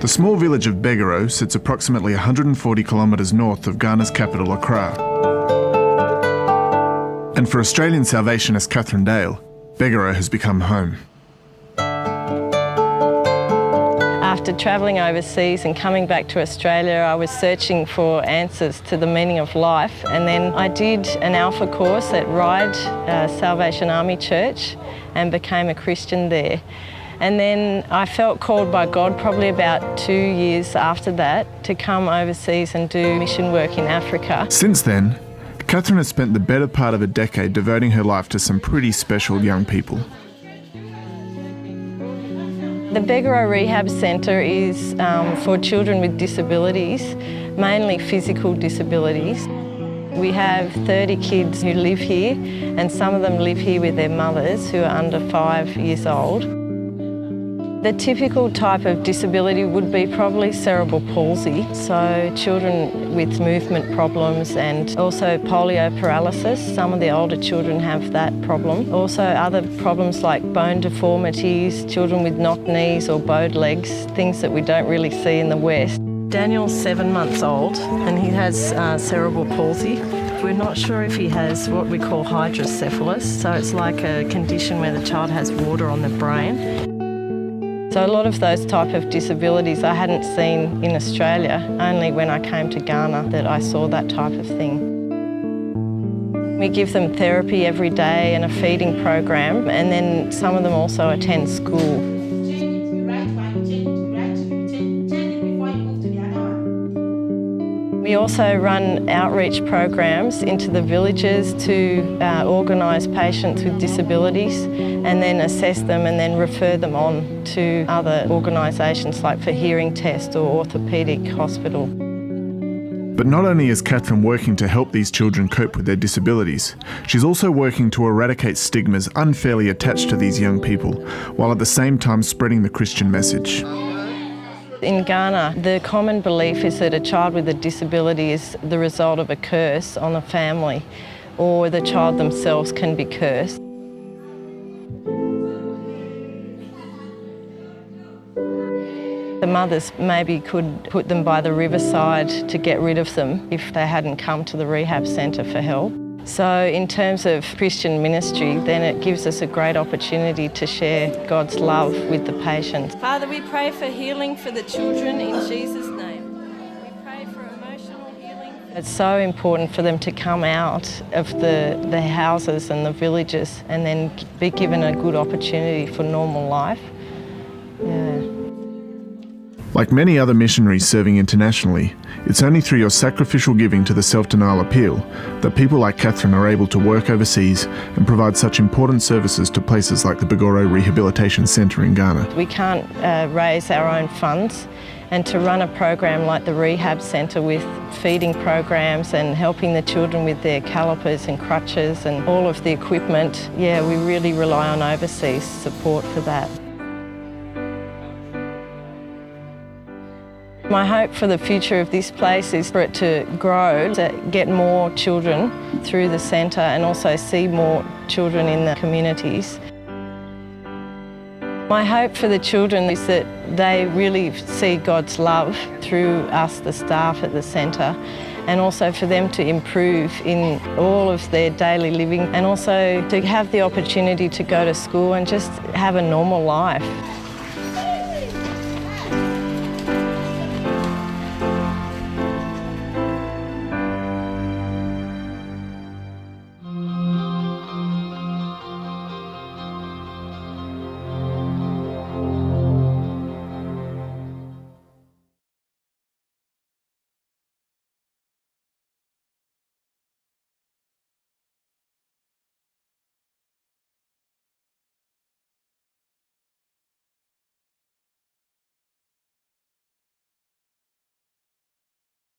The small village of Begaro sits approximately 140 kilometres north of Ghana's capital, Accra. And for Australian Salvationist Catherine Dale, Begaro has become home. After travelling overseas and coming back to Australia, I was searching for answers to the meaning of life, and then I did an Alpha course at Ryde Salvation Army Church and became a Christian there. And then I felt called by God probably about 2 years after that to come overseas and do mission work in Africa. Since then, Catherine has spent the better part of a decade devoting her life to some pretty special young people. The Begaro Rehab Centre is for children with disabilities, mainly physical disabilities. We have 30 kids who live here, and some of them live here with their mothers who are under 5 years old. The typical type of disability would be probably cerebral palsy, so children with movement problems, and also polio paralysis. Some of the older children have that problem. Also other problems like bone deformities, children with knock knees or bowed legs, things that we don't really see in the West. Daniel's 7 months old and he has cerebral palsy. We're not sure if he has what we call hydrocephalus, so it's like a condition where the child has water on the brain. So a lot of those type of disabilities I hadn't seen in Australia, only when I came to Ghana that I saw that type of thing. We give them therapy every day and a feeding program, and then some of them also attend school. We also run outreach programs into the villages to organise patients with disabilities and then assess them and then refer them on to other organisations like for hearing test or orthopaedic hospital. But not only is Catherine working to help these children cope with their disabilities, she's also working to eradicate stigmas unfairly attached to these young people, while at the same time spreading the Christian message. In Ghana, the common belief is that a child with a disability is the result of a curse on a family, or the child themselves can be cursed. The mothers maybe could put them by the riverside to get rid of them if they hadn't come to the rehab centre for help. So in terms of Christian ministry, then it gives us a great opportunity to share God's love with the patients. Father, we pray for healing for the children in Jesus' name. We pray for emotional healing. It's so important for them to come out of the houses and the villages and then be given a good opportunity for normal life. Yeah. Like many other missionaries serving internationally, it's only through your sacrificial giving to the self-denial appeal that people like Catherine are able to work overseas and provide such important services to places like the Begaro Rehabilitation Centre in Ghana. We can't raise our own funds, and to run a program like the Rehab Centre with feeding programs and helping the children with their calipers and crutches and all of the equipment, yeah, we really rely on overseas support for that. My hope for the future of this place is for it to grow, to get more children through the centre and also see more children in the communities. My hope for the children is that they really see God's love through us, the staff at the centre, and also for them to improve in all of their daily living and also to have the opportunity to go to school and just have a normal life.